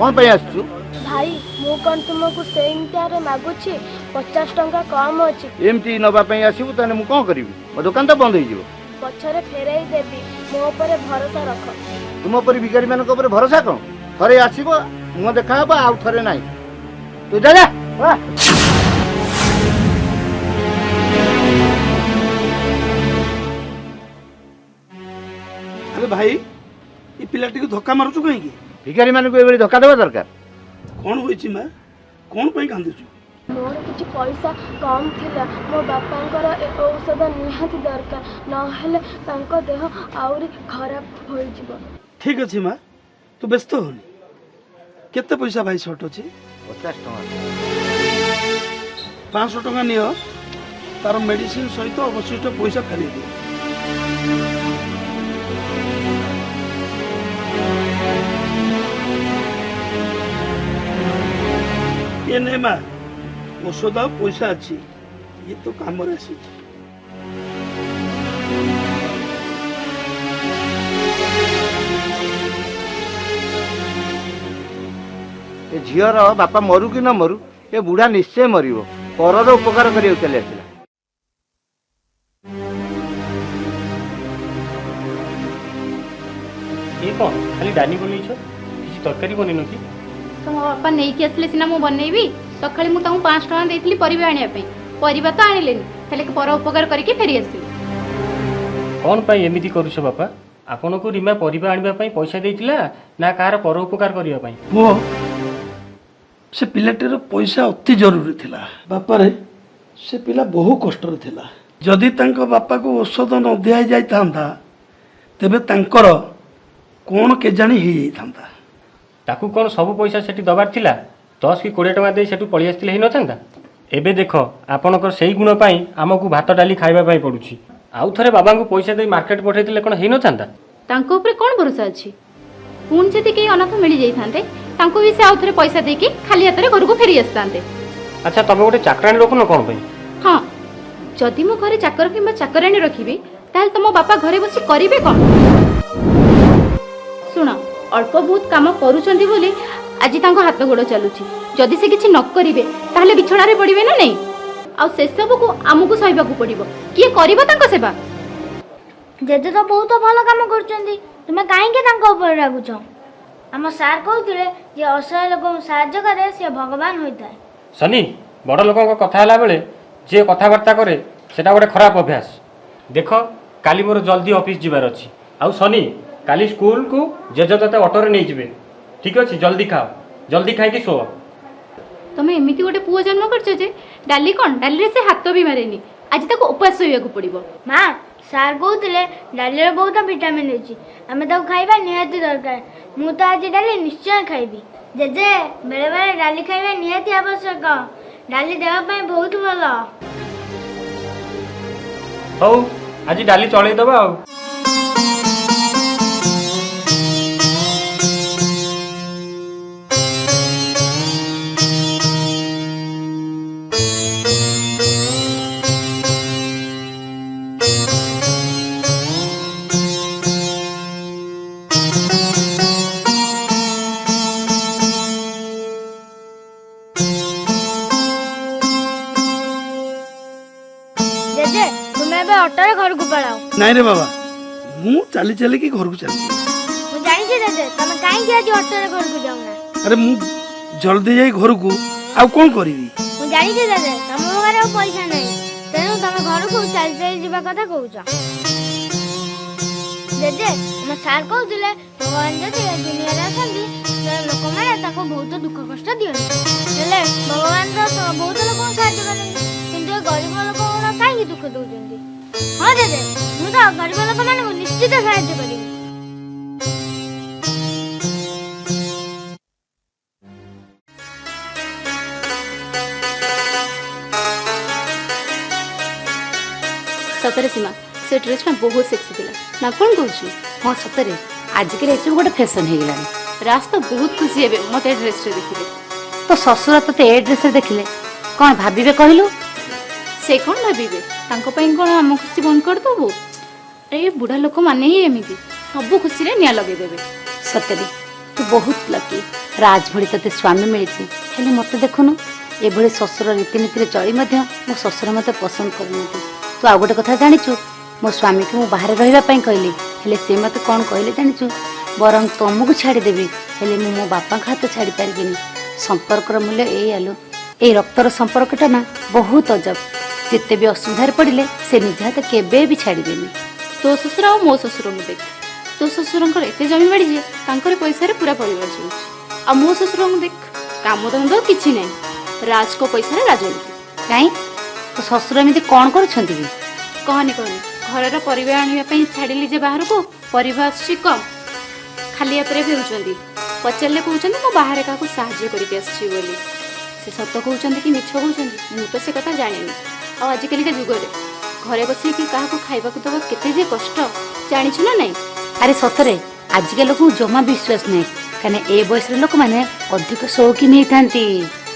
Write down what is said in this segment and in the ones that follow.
कौन पे आसु भाई मु कौन तुमको सेमतियारे मागुची 50 टंका कम अछि एमती नबा पे आसबु ताने मु कोन करबी मो दुकान तो बंद हो जिवो पछरे फेराई देबी मो ऊपर भरोसा रख तुम ऊपर भिखारी मान ऊपर भरोसा कौन थरे आसीबो मुह देखा हबो आउ थरे नाही तू जा जा अरे भाई ये पिलाटी को धक्का मारुଛୁ कहीं भिखारी मान को एबे धक्का देबा दरकार कौन होइछि मां कौन पई कांदुछु मोर किछि पैसा कम थिला मो बापांकर औषध निहाती दरकार न हेले तांको देह आउरी खराब होई जिवो ठीक अछि मां तू व्यस्त होनी केते पैसा भाई शॉर्ट अछि 50 टका 500 टका नियो तार मेडिसिन सहित अवशिष्ट पैसा फेरी दे ये नहीं मां औषध पैसा अच्छी ये तो काम आसी ए झियर बापा मरु कि न मरु ए बुढ़ा निश्चय मरिबो परर उपकार करियो चले आसिला ये कौन खाली डाली बनईछ किसी तरकारी बनिन कि तो मो बापा नहीं कि आसले सिना मु बनैबी सकाळे मु ताऊ 5 टका देइतली परिबा आनिया पई परिबा तो आनिलेनी हेले पर उपकार करके फेरी आसी कौन पाई एमिति करूछ बापा आपन को रीमा परिबा आनिबा पई पैसा देइतिला ना कार पर उपकार करिया पई वो से पिलाटीर पैसा अति जरूरी थिला बापा रे से पिला बहु कष्ट रे थिला जदि तांको बापा को औषध न दिया जाय थांता तेबे तांकर कोन के जानी ही जाय थांता ताकू कौन सब पैसा सेठी दबार थिला 10 कि 20 टका दे सेठू पळि आस्तिले हि नथांता एबे देखो आपनकर सेही गुण पई हमकु भात डाली खाइबा पई पडुची आउ थरे बाबा को पैसा दे मार्केट पठैतिले कोन हि नथांता तांको ऊपर कोन भरोसा अछि पुन जति के अनाथ मिली जाई थांते तांको भी से आउ थरे पैसा देकी खाली हाथ रे घर को फेरी आस्तांते अच्छा तबे गोटे चाकरानी लोक न कोन पई हां जदि मो घरे चाकर किबा चाकरानी रखिबी ताल तमो बापा घरे बसी करिवे कोन सुना अल्प बहुत काम करूछंती बोली आज तांको हाथ गोड़ चलुची जदि से किछि न करिवे ताहले बिछड़ा रे पड़िबे ना नहीं आ से सब को आमको सहिबा को पड़िबो किए करिवो तांको सेवा जेजे तो बहुत भलो काम करछंती तुमे काहे के तांको ऊपर रागुछ हम सार कहउतिले जे असहाय लोक साहाय्य करे से भगवान होइताय सनी बड़ लोकों को कथा हला बेले जे कथा वार्ता करे सेटा गोटे खराब अभ्यास देखो काली मोर जल्दी ऑफिस जिबार अछि आउ सनी काली स्कूल को जेजे तते ऑटो रे नै जिबे ठीक अछि जल्दी खाओ जल्दी खाइ के सो तमे एमिति गोटे पुओ जन्म करछ जे डाली कोन डाली रे से हाथ भी मारेनी आज तक उपास होइया को पड़िबो मां सार कहउतिले डाली रे बहुत विटामिन अछि हमें तो खाइबा निहाती दरकार मु तो आज डाली निश्चय खाइबी जेजे बेले बेले डाली खाइबा निहाती आवश्यक डाली देह पई बहुत भलो हौ आज डाली चलै दबा आ जेजे तुमे बे ऑटो रे घर को पळाओ नहीं रे बाबा मु चली चली की घर को चली मु जानि जे जेजे तमे काहे के आज ऑटो रे घर को जाउना अरे मु जल्दी जाई घर को आ कोन करबी मु जानि जे जेजे तम घरे पैसा नै तेनु तमे घर को चल चल जीवा कथा कहउछ जेजे हम सार कहउतिले भगवान जति दुनिया रे अछंती लोक माने ताको बहुत दुख कष्ट दियन हेले भगवान रो बहुत लोक साहाय्य करन किंतु गरीब लोक काहे दुख दउजंती हां जेजे मु तो गरीब लोक माने निश्चित साहाय्य करिबी सतरे सीमा से ड्रेस में बहुत सेक्सी थिला ना कोन कहू हाँ सतरे आजिकल ये गोटे फैशन हो गलानी राज तो बहुत खुशी हेबे मते ड्रेस रे देखिले तो ससुर तो ए ड्रेस देखिले कौन भाविबे कहलु से कौन भाविबे तांको पई कोन हम खुशी बंद कर दबो ए बुढ़ा लोक माने ही एमिति सब खुशी रे निया लगे देबे सतरे तू बहुत लकी राजभଳି तोते स्वामी मिली हेले मत देखुनु एभଳି शशुर रीतिनीति चली मो शशुर मत पसंद कर तू आ गोटे कथा जाचु मो स्वामी को मु बाहर रही कहली हेले से मत कौन कहले जाचु बरं तुमको छाड़देवी हेले मो बापा हाथ छाड़ी पारि संपर्कर मूल्य ये आलो ये रक्तर संपर्कटा ना बहुत अजब जिते भी असुविधार पड़े से निज हाथ केबे भी छाड़बेनी। तो ससुर और मो ससुर को देख तो ससुर एत जमी बाड़ी जे तांकर पैसा पूरा परिवार चलुଛି आ मो ससुर को देख काम धंदा किछि नै राज को पैसा राजनीति कहीं तो शशुर एमती कौन कर कहनी घर परिवार आने छाड़ी जे बाहर को परिवार आसी कम खाली हाथ में फेरुंट पचारे कहते मो बाहर क्या साहाଯ୍य करके आसी से सत कहते कि मिछ कहते मुझे तो से कथा जानी आजिकल जुगरे घरे बस क्या खावा दबा के कष्ट जाचु ना नहीं। अरे सतरे आजिका लोक जमा विश्वास नहीं कहीं ए बयस लोक मैंने अधिक शौकीन होती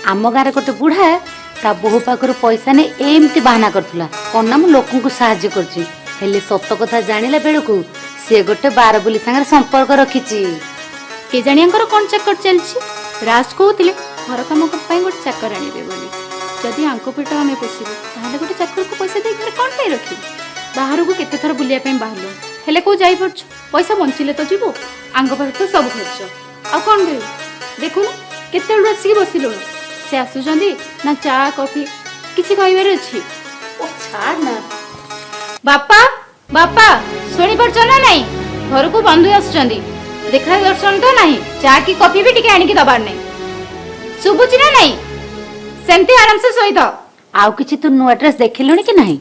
आम गाँव गोटे बुढ़ा ता बहु पाखर पैसा नहीं एमती बाहाना करूला कौन ना मु लोक साहाଯ୍य करछि हेले सत कथा जानिला बेलू सी गोटे बार बुली सांगे संपर्क रखी के जानी कौन चक्कर चलछि राज कहते घर कम गोटे चाकर आनबे बोली जदि आंको पेट आम पोषिबू ताहले गोटे चाकर को पैसा दे घर कौन पाई रखी बाहर को केते थर बुलिया बाहर हेले को जाई पड़छ पैसा बंचिले तो जीवो आंग पाखे तो सब खर्च आ कौन करू देखुन केते बेलू आसिक बसिलु से आसुचंदी ना चा कॉफी किछि कहबार अछि ओ छाड़ ना बापा बापा सुनी पड़छ ना नहीं घर को बंधु आसुचंदी देखा दर्शन तो नहीं चा की कॉफी भी टिके आनिकी दबार नहीं सुबुची ना नहीं सेमती आराम से सोई तो आउ किछि तू नुआ ड्रेस देखिलुनी कि नहीं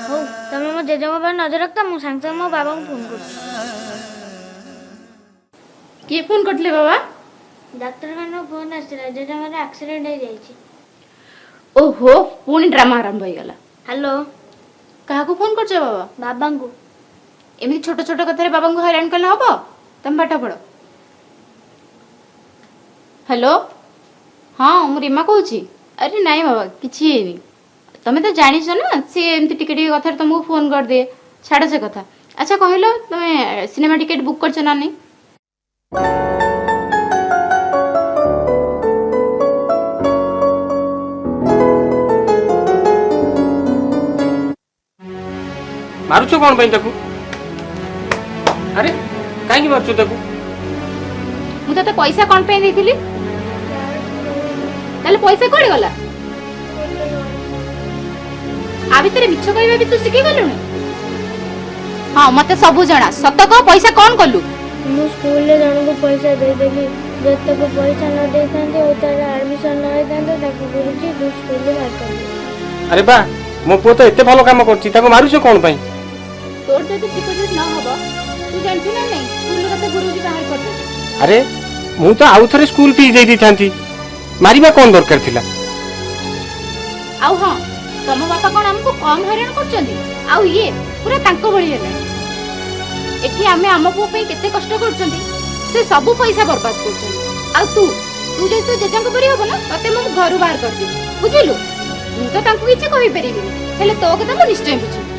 हो तमे मो जेजेमा पर नजर रखता मु सांग सांग मो बाबा को फोन कर किए फोन करले बाबा डॉक्टर खाना फोन आसला जेजेमा रे एक्सीडेंट हो जाईची ओहो पुणी ड्रामा आरंभ हो गला हेलो कहा को फोन करछ बाबा बाबा को एमि छोट छोट कथा रे बाबा को हैरान करले हबो तम पाठ पढ़ो हेलो हाँ मु रीमा कहूची अरे नाई बाबा किछि हेनी तमे तो जानिछ ना से एमती टिके टिके कथा तुमको फोन कर दे छाड़ से कथा अच्छा कहलो तमे सिनेमा टिकट बुक करछ ना नहीं मारुछ कौन पाई ताकू अरे कहीं मारुछ ताकू मु तते पैसा कोन पे देथिली ताले पैसा कोड़ी गला आ भितरे मिछ कहबे भी तू सिखि गलुनी हां मते सब जणा सत को पैसा कोन कलु मु स्कूल ले जण को पैसा दे देली जत्ते को पैसा न दे थांते ओ तार एडमिशन न होई थांते ताकू गुरुजी तू स्कूल ले मार कर अरे बा मो पो तो एते भलो काम करछि ताको मारुछ कोन पाई तोर जदि डिपोजिट न हबो तू जानछि ना नहीं स्कूल कते गुरुजी बाहर कर दे अरे मु तो आउ थरे स्कूल फीस दे दी थांती मारिबा कोन दरकार थिला आउ हां तम बापा कोन हमको कम हैरान करचंदी आउ ये पूरा तांको भଳି हेला एठी आमे आम पो पे केते कष्ट करचंदी से सब पैसा बर्बाद करचंदी आउ तू जे तू जेजंग परी हबो ना तते मु घर बाहर कर दी बुझिलु मु तो तांको किछ कहि परिबी हेले तो कथा मु निश्चय बुझी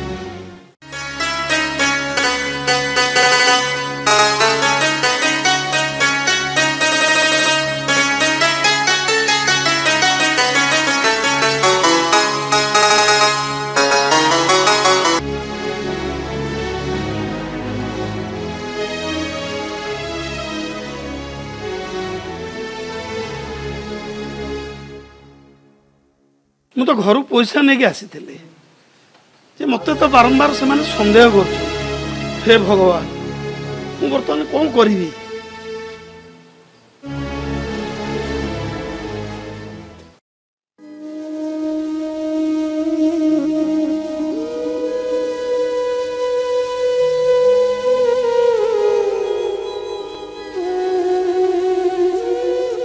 ମୁଁ ତ ଘରୁ ପଇସା ନେଇକି ଆସିଥିଲି ଯେ ମୋତେ ତ ବାରମ୍ବାର ସେମାନେ ସନ୍ଦେହ କରୁଛନ୍ତି। ହେ ଭଗବାନ, ମୁଁ ବର୍ତ୍ତମାନ କ'ଣ କରିବି?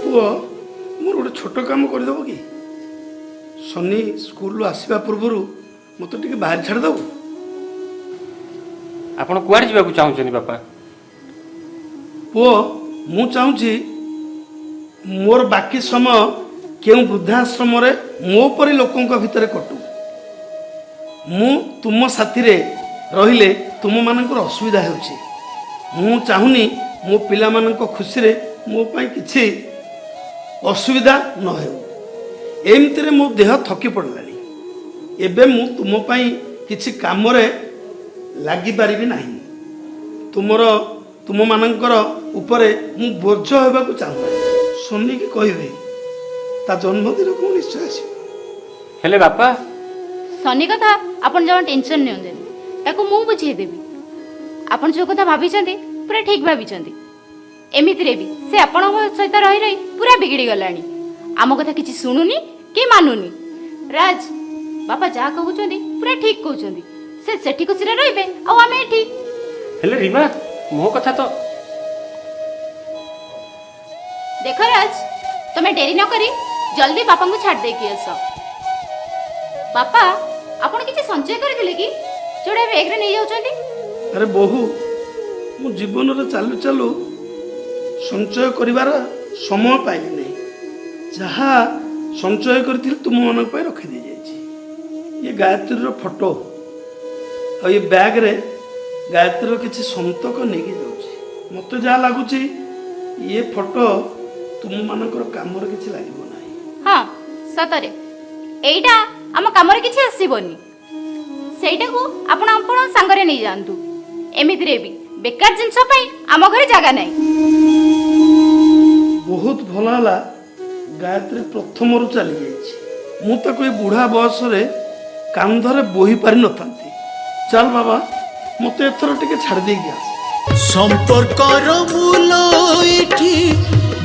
ପୁଅ, ମୋର ଗୋଟେ ଛୋଟ କାମ କରିଦେବ କି? ସନି ସ୍କୁଲରୁ ଆସିବା ପୂର୍ବରୁ ମୋତେ ଟିକେ ବାହାରି ଛାଡ଼ିଦେବୁ? ଆପଣ କୁଆଡ଼େ ଯିବାକୁ ଚାହୁଁଛନ୍ତି ବାପା? ପୁଅ, ମୁଁ ଚାହୁଁଛି ମୋର ବାକି ସମୟ କେଉଁ ବୃଦ୍ଧାଶ୍ରମରେ ମୋ ପରି ଲୋକଙ୍କ ଭିତରେ କଟୁ। ମୁଁ ତୁମ ସାଥିରେ ରହିଲେ ତୁମମାନଙ୍କର ଅସୁବିଧା ହେଉଛି। ମୁଁ ଚାହୁଁନି ମୋ ପିଲାମାନଙ୍କ ଖୁସିରେ ମୋ ପାଇଁ କିଛି ଅସୁବିଧା ନ ହେଉ। ଏମିତିରେ ମୋ ଦେହ ଥକି ପଡ଼ିଲାଣି। ଏବେ ମୁଁ ତୁମ ପାଇଁ କିଛି କାମରେ ଲାଗିପାରିବି ନାହିଁ। ତୁମମାନଙ୍କର ଉପରେ ମୁଁ ବୋଝ ହେବାକୁ ଚାହୁଁନି। ସୋନିକି କହିବେ ତା ଜନ୍ମଦିନକୁ ମୁଁ ନିଶ୍ଚୟ ଆସିବ। ହେଲେ ବାପା, ସନି କଥା ଆପଣ ଜମା ଟେନସନ୍ ନିଅନ୍ତୁନି, ତାକୁ ମୁଁ ବୁଝେଇଦେବି। ଆପଣ ଯେଉଁ କଥା ଭାବିଛନ୍ତି ପୁରା ଠିକ୍ ଭାବିଛନ୍ତି। ଏମିତିରେ ବି ସେ ଆପଣଙ୍କ ସହିତ ରହି ରହି ପୁରା ବିଗିଡ଼ି ଗଲାଣି। ଆମ କଥା କିଛି ଶୁଣୁନି କି ମାନୁନି। ରାଜ, ବାପା ଯାହା କହୁଛନ୍ତି ପୁରା ଠିକ୍ କହୁଛନ୍ତି। ସେ ସେଠି ଖୁସିରେ ରହିବେ ଆଉ ଆମେ ଏଠି। ହେଲେ ରିମା, ମୋ କଥା ତ ଦେଖ ରାଜ, ତମେ ଡେରି ନ କରି ଜଲ୍ଦି ବାପାଙ୍କୁ ଛାଡ଼ି ଦେଇକି ଆସ। ବାପା, ଆପଣ କିଛି ସଞ୍ଚୟ କରିଥିଲେ କି ଯୋଉଟା ବ୍ୟାଗରେ ନେଇଯାଉଛନ୍ତି? ଆରେ ବୋହୁ, ମୁଁ ଜୀବନରେ ଚାଲୁ ଚାଲୁ ସଞ୍ଚୟ କରିବାର ସମୟ ପାଇଲି ନାହିଁ। ଯାହା ସଞ୍ଚୟ କରିଥିଲି ତୁମମାନଙ୍କ ପାଇଁ ରଖିଦେଇଯାଇଛି। ଇଏ ଗାୟତ୍ରୀର ଫଟୋ ଆଉ ଏ ବ୍ୟାଗ୍ରେ ଗାୟତ୍ରୀର କିଛି ସନ୍ତକ ନେଇକି ଯାଉଛି। ମୋତେ ଯାହା ଲାଗୁଛି ଇଏ ଫଟୋ ତୁମମାନଙ୍କର କାମରେ କିଛି ଲାଗିବ ନାହିଁ। ହଁ, ସତରେ ଏଇଟା ଆମ କାମରେ କିଛି ଆସିବନି। ସେଇଟାକୁ ଆପଣ ସାଙ୍ଗରେ ନେଇଯାଆନ୍ତୁ। ଏମିତିରେ ବି ବେକାର ଜିନିଷ ପାଇଁ ଆମ ଘରେ ଜାଗା ନାହିଁ। ବହୁତ ଭଲ ହେଲା ଗାୟତ୍ରୀ ପ୍ରଥମରୁ ଚାଲିଯାଇଛି। ମୁଁ ତାକୁ ଏ ବୁଢ଼ା ବୟସରେ କାନ୍ଧରେ ବୋହି ପାରିନଥାନ୍ତି। ଚାଲ ବାବା, ମୋତେ ଏଥର ଟିକେ ଛାଡ଼ି ଦେଇକି ଆସ। সম্পর্কর মূল এটি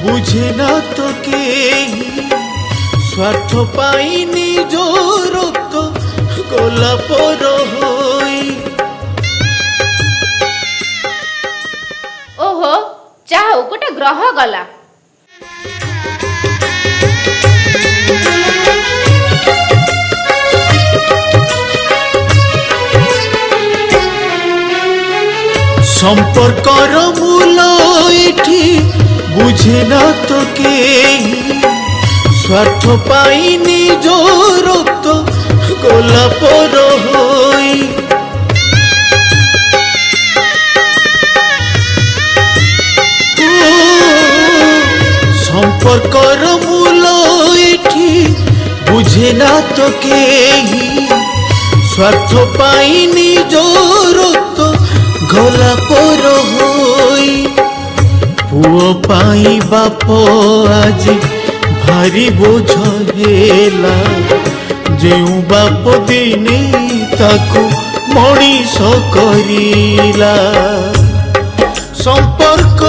বুঝে না তো কেহি, স্বার্থ পাই নিজ রক্ত গোলাপর হই। ଓହୋ, ଯାହା ହଉ ଗୋଟେ ଗ୍ରହ ଗଲା। সম্পর্কর মূল এটি বুঝে না তো কেহি, স্বার্থ পাই নিজ রক্ত গোলাপর হই। সম্পর্কর মূল এটি বুঝে না তো কেহি, স্বার্থ পাই নিজ রক্ত গোলাপর হই। পুଅ ପାଇଁ ବାପ ଆଜି ଭାରି ବୋଝ ହେଲା, ଯେଉଁ ବାପ ଦିନେ ତାକୁ ମଣିଷ କରିଲା। ସମ୍ପର୍କ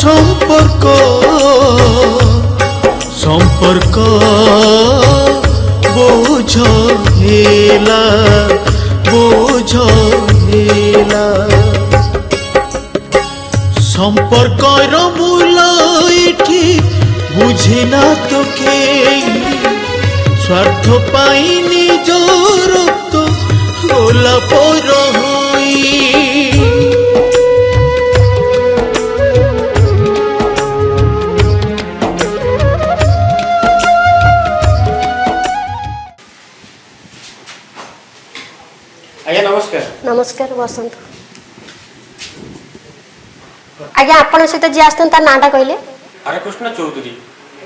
সম্পর্ক সম্পর্ক বোঝ হেলা, বোঝ হেলা। সম্পর্কর মূল এটি বুঝে না তো কেহি, স্বার্থ পাই নিজ রক্ত গোলাপর হই। ଆଜ୍ଞା ନମସ୍କାର। ନମସ୍କାର, ବସନ୍ତୁ। ଆଜ୍ଞା, ଆପଣଙ୍କ ସହିତ ଯିଏ ଆସୁଛନ୍ତି ତା ନାଁଟା କହିଲେ? ହରେକୃଷ୍ଣ ଚୌଧୁରୀ।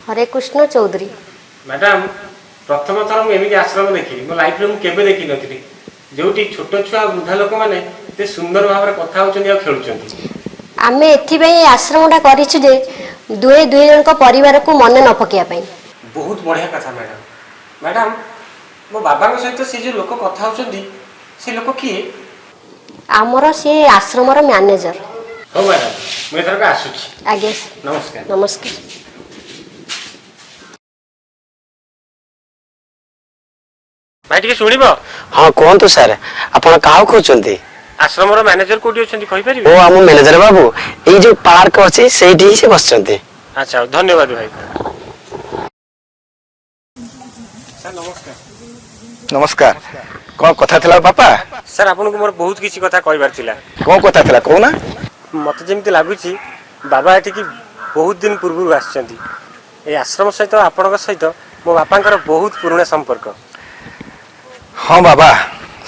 ହରେକୃଷ୍ଣ ଚୌଧୁରୀ। ମ୍ୟାଡ଼ାମ, ପ୍ରଥମ ଥର ମୁଁ ଏମିତି ଆଶ୍ରମ ଦେଖିଲି। ମୋ ଲାଇଫରେ ମୁଁ କେବେ ଦେଖିନଥିଲି, ଯେଉଁଠି ଛୋଟ ଛୁଆ ବୃଦ୍ଧା ଲୋକମାନେ ଏତେ ସୁନ୍ଦର ଭାବରେ କଥା ହେଉଛନ୍ତି ଆଉ ଖେଳୁଛନ୍ତି। ଆମେ ଏଥିପାଇଁ ଆଶ୍ରମଟା କରିଛୁ ଯେ ଦୁଇ ଜଣଙ୍କ ପରିବାରକୁ ମନେ ନ ପକେଇବା ପାଇଁ। बहुत बढ़िया कथा मैडम। मैडम मो बाबा सहित से जो लोक कथा होचंदी से लोक किए? आमर सी आश्रमर मैनेजर। हो मैडम मैं एथरक आसुची। आज्ञा नमस्कार। नमस्कार। भाई टिके सुनिब? हाँ कहतु सार आप खोजते आश्रमर मैनेजर कोठी अछंती कहि ओ परिबे? आम मैनेजर बाबू ये जो पार्क अच्छी से बस। अच्छा धन्यवाद भाई। सर नमस्कार। नमस्कार। कौन कथा थिला बापा? सर आपन को मोर बहुत किछि कथा कहबार थिला। कौन कथा थिला कहूना? मत जेमती लागुची बाबा एठी की बहुत दिन पूर्व आछंती। ए आश्रम सहित आपनक सहित मो बापांकर बहुत पुराना संपर्क। हाँ बाबा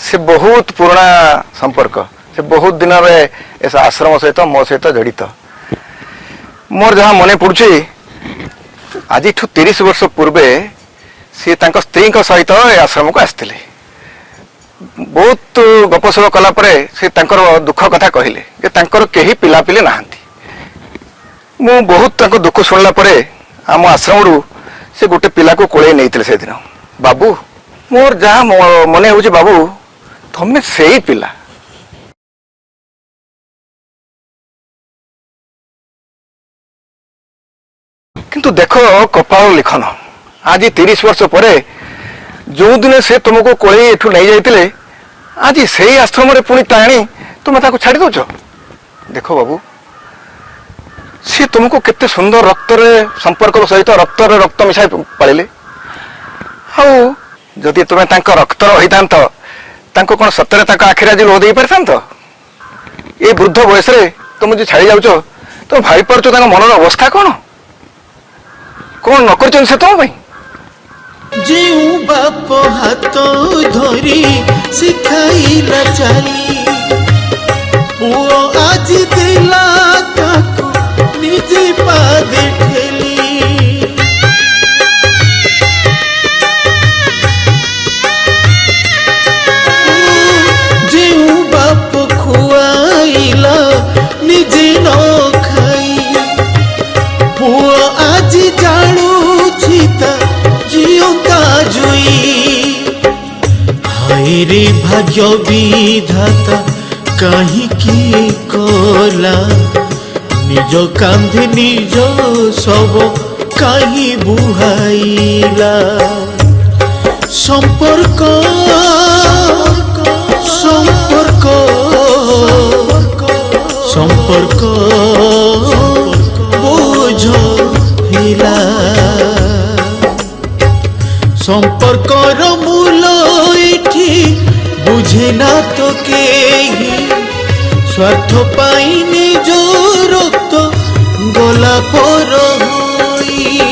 से बहुत पुराना संपर्क से बहुत दिन आश्रम सहित मो सहित जड़ित मोर जहाँ मन पड़ुछि आज 30 वर्ष पूर्वे सी तांको स्त्री सहित आश्रम को आसते बहुत गपसप कला से तांकर दुख कथा कहले जे तांकर केही पिलापिली नाहांती। मु बहुत तांको दुख सुनला परे आम आश्रम से गोटे पिला को कोले नहीं से दिन बाबू मोर जहाँ मन हो बाबू तुम से ही पिला। किंतु देखो कपाल लिखन आज 30 वर्ष पर जो दिन से तुमको कोले एठू नहीं जाइतिले आज से ही आश्रम पुणी टाणी तुम ताको छाड़ी दौच। देखो बाबू सी तुमको केते सुंदर रक्त संपर्क सहित रक्त मिसाई पाले आउ जदि तुम रक्त होता कौन सतरे आखिरी आज लुह दे पारि ये वृद्ध बयस तुम जो छाड़ी जाऊच तुम भाई पार्छ मनर अवस्था कौन कौन न कर से तुम जेऊ बाप हाथ धरी शिखाइला चाली पुओ आज दिला ताको निजे पादे ठेली जेऊ बाप खुआइला निजे न खाई पुओ आज जाणुछि ता जियोता जुई हाय रे भाग्य विधाता कहीं की कला निज कांधे निज सब कहीं बुहाइला संपर्क संपर्क संपर्क बोझ हिला संपर्कर मूल एठी बुझे ना तो केही स्वार्थ पाई निज रक्त गला पर होई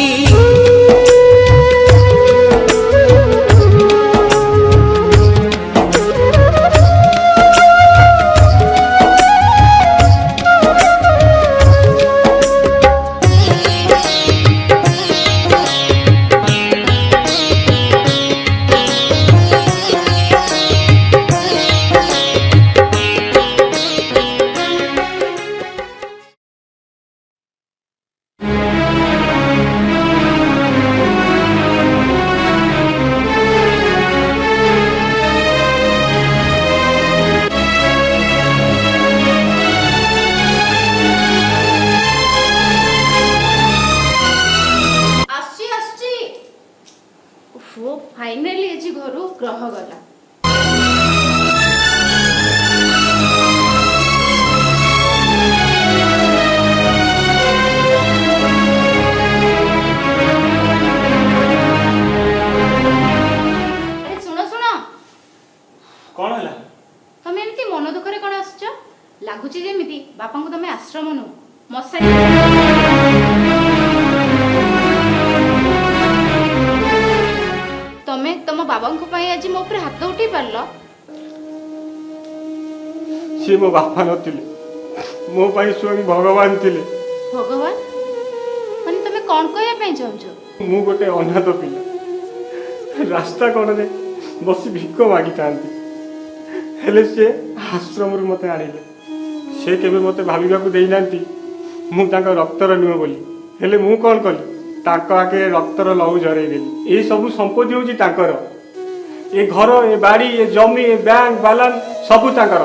फाइनाली आज घर ग्रह गला शुण शुण कौन है? तमें एमती मन दुखरे कौन आसछ लगुच जमी बापा को तमें आश्रम नु मशाई तमें तम बाबा आज मो ऊपर हाथ उठे पारल सी मो बापा नथिले मो पाई स्वयं भगवान थिले। भगवान माने तमें कौन कहया पे चाहछ? मु गोटे अनाथ पिला रास्ता कौन रे बसी भिक मागी थांती हेले से आश्रम मते आनिले से केबे मते भाबिबा को देई नांती मु ताका रक्तर नुह बोली हेले मु कोन कली ତାଙ୍କ ଆଗରେ ରକ୍ତର ଲହୁ ଝରେଇଦେଲି। ଏଇ ସବୁ ସମ୍ପତ୍ତି ହେଉଛି ତାଙ୍କର, ଏ ଘର, ଏ ବାଡ଼ି, ଏ ଜମି, ଏ ବ୍ୟାଙ୍କ ବାଲାନ୍ସ ସବୁ ତାଙ୍କର,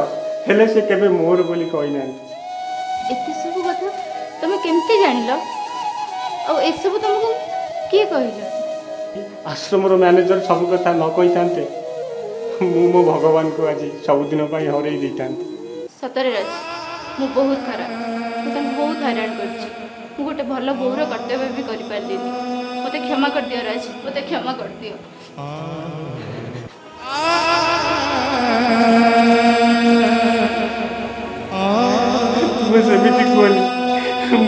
ହେଲେ ସେ କେବେ ମୋର ବୋଲି କହିନାହାନ୍ତି। ଏତେ ସବୁ କଥା ତମେ କେମିତି ଜାଣିଲ? ଆଉ ଏସବୁ ତମକୁ କିଏ କହିଲା? ଆଶ୍ରମର ମ୍ୟାନେଜର ସବୁ କଥା ନ କହିଥାନ୍ତେ ମୁଁ ମୋ ଭଗବାନଙ୍କୁ ଆଜି ସବୁଦିନ ପାଇଁ ହରେଇ ଦେଇଥାନ୍ତି। ସତରେ ରାଜ, ମୁଁ ବହୁତ ଖରାପ, ମୁଁ ତାଙ୍କୁ ବହୁତ ହଇରାଣ କରିଛି। ମୁଁ ଗୋଟେ ଭଲ ବୋଉର କର୍ତ୍ତବ୍ୟ ବି କରିପାରିଲିନି। ମୋତେ କ୍ଷମା କରିଦିଅ ରାଜ, ମୋତେ କ୍ଷମା କରିଦିଅ। ତୁମେ ସେମିତି କୁହନି,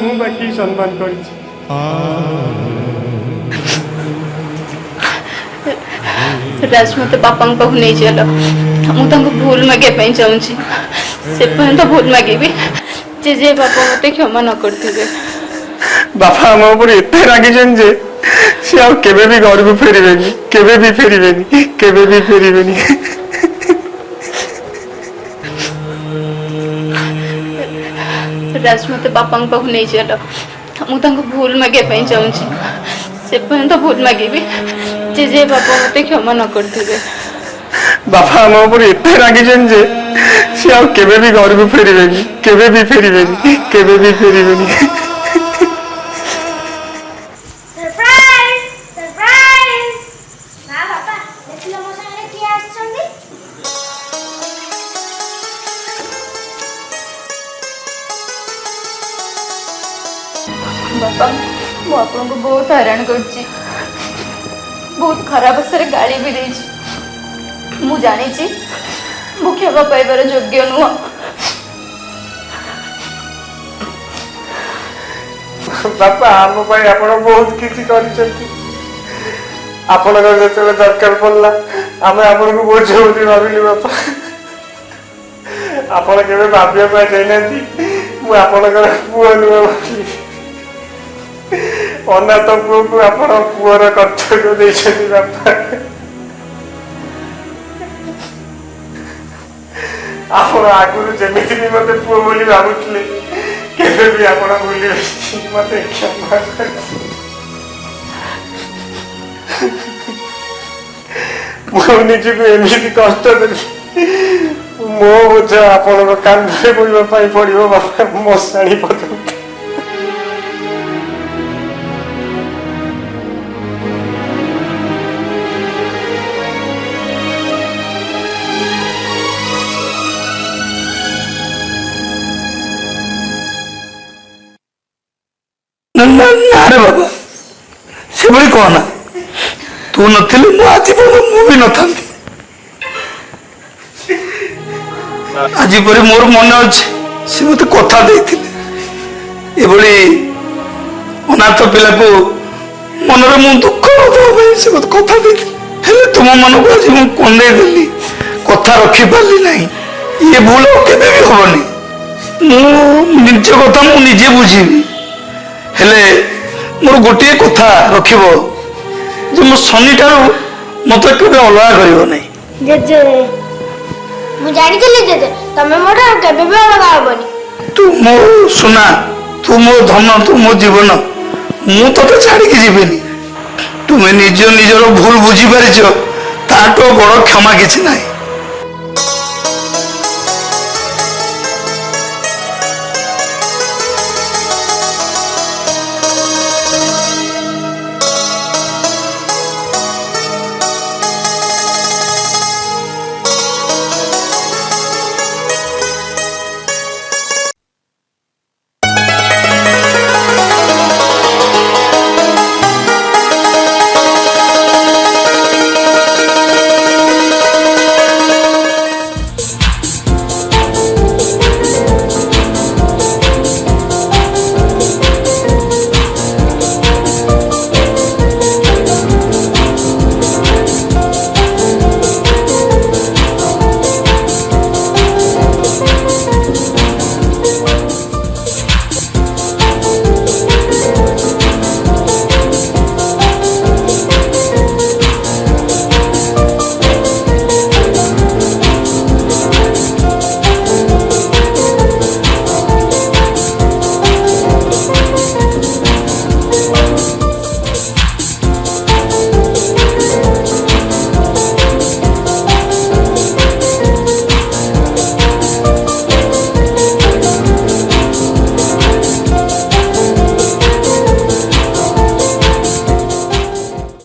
ମୁଁ ବାକି ସମ୍ମାନ କରିଛି। ରାଜ, ମୋତେ ବାପାଙ୍କ ପାଖକୁ ନେଇ ଚାଲ, ମୁଁ ତାଙ୍କୁ ଭୁଲ ମାଗିବା ପାଇଁ ଚାହୁଁଛି। ସେ ପର୍ଯ୍ୟନ୍ତ ଭୁଲ ମାଗିବି ଯେ ବାପା ମୋତେ କ୍ଷମା ନ କରିଥିବେ। ବାପା ଆମ ଉପରେ ଏତେ ରାଗିଛନ୍ତି ଯେ ସେ ଆଉ କେବେ ବି ଘରକୁ ଫେରିବେନି, କେବେ ବି ଫେରିବେନି, କେବେ ବି ଫେରିବେନି। ରାଜ, ମୋତେ ବାପାଙ୍କ ପାଖକୁ ନେଇ ଚାଲ, ମୁଁ ତାଙ୍କୁ ଭୁଲ ମାଗିବା ପାଇଁ ଚାହୁଁଛି। ସେ ପର୍ଯ୍ୟନ୍ତ ଭୁଲ ମାଗିବି ଯେ ବାପା ମୋତେ କ୍ଷମା ନ କରିଥିବେ। ବାପା ଆମ ଉପରେ ଏତେ ରାଗିଛନ୍ତି ଯେ ସେ ଆଉ କେବେ ବି ଘରକୁ ଫେରିବେନି, କେବେ ବି ଫେରିବେନି, କେବେ ବି ଫେରିବେନି। Surprise surprise. ମା ବାପା ଦେଖିଲ ମୋ ସାଙ୍ଗରେ କିଏ ଆସିଛନ୍ତି? ବାପା, ମୁଁ ଆପଣଙ୍କୁ ବହୁତ ହଇରାଣ କରିଛି, ବହୁତ ଖରାପ ଭାଷାରେ ଗାଳି ବି ଦେଇଛି। ମୁଁ ଜାଣିଛି ମୁଁ କ୍ଷମା ପାଇବାର ଯୋଗ୍ୟ ନୁହଁ। ବାପା, ଆମ ପାଇଁ ଆପଣ ବହୁତ କିଛି କରିଛନ୍ତି। ଆପଣଙ୍କର ଯେତେବେଳେ ଦରକାର ପଡ଼ିଲା ଆମେ ଆପଣଙ୍କୁ ବୋଝ ବୋଲି ଭାବିଲୁ। ବାପା, ଆପଣ କେବେ ଭାବିବା ପାଇଁ ଯାଇନାହାନ୍ତି ମୁଁ ଆପଣଙ୍କର ପୁଅ ନୁହଁ ବୋଲି। ଅନାଥ ପୁଅକୁ ଆପଣ ପୁଅର କର୍ତ୍ତବ୍ୟ ଦେଇଛନ୍ତି। ବାପା, ଆପଣ ଆଗରୁ ଯେମିତି ବି ମତେ ପୁଅ ବୋଲି ଭାବୁଥିଲେ କେବେ ବି ଆପଣ ଭୁଲିବେନି। ମତେ କ୍ଷମା କରିଛି। ମୁଁ ନିଜକୁ ଏମିତି କଷ୍ଟ ଦେଲି, ମୋ ବୋଝ ଆପଣଙ୍କ କାନ୍ଧରେ ବୋହିବା ପାଇଁ ପଡିବ। ବାପା, ମଶାଣି ପର୍ଯ୍ୟନ୍ତ। ନାରେ ବାବା, ସେଭଳି କହନା। ତୁ ନଥିଲେ ମୁଁ ଆଜି ପର୍ଯ୍ୟନ୍ତ ମୁଁ ବି ନଥାନ୍ତି। ଆଜି ପରେ ମୋର ମନେ ଅଛି, ସେ ମତେ କଥା ଦେଇଥିଲେ ଏଭଳି ଅନାଥ ପିଲାକୁ ମନରେ ମୁଁ ଦୁଃଖ ନଦେବା ପାଇଁ ସେ ମତେ କଥା ଦେଇଥିଲେ। ହେଲେ ତୁମ ମନକୁ ଆଜି ମୁଁ କନ୍ଦେଇ ଦେଲି, କଥା ରଖିପାରିଲି ନାହିଁ। ଇଏ ଭୁଲ ଆଉ କେବେ ବି ହବନି। ମୁଁ ନିଜ କଥା ମୁଁ ନିଜେ ବୁଝିବି। ହେଲେ ମୋର ଗୋଟିଏ କଥା ରଖିବ ଯେ ମୋ ଶନିଠାରୁ ମତେ କେବେ ଅଲଗା କରିବ ନାହିଁ। ଜେଜେ, ମୁଁ ଜାଣିଥିଲି ଜେଜେ ତମେ ମୋର ଆଉ କେବେ ବି ଅଲଗା ହବନି। ତୁ ମୋ ସୁନା, ତୁ ମୋ ଧନ, ତୁ ମୋ ଜୀବନ। ମୁଁ ତତେ ଛାଡ଼ିକି ଯିବିନି। ତୁମେ ନିଜର ଭୁଲ ବୁଝିପାରିଛ, ତାଠୁ ବଡ଼ କ୍ଷମା କିଛି ନାହିଁ।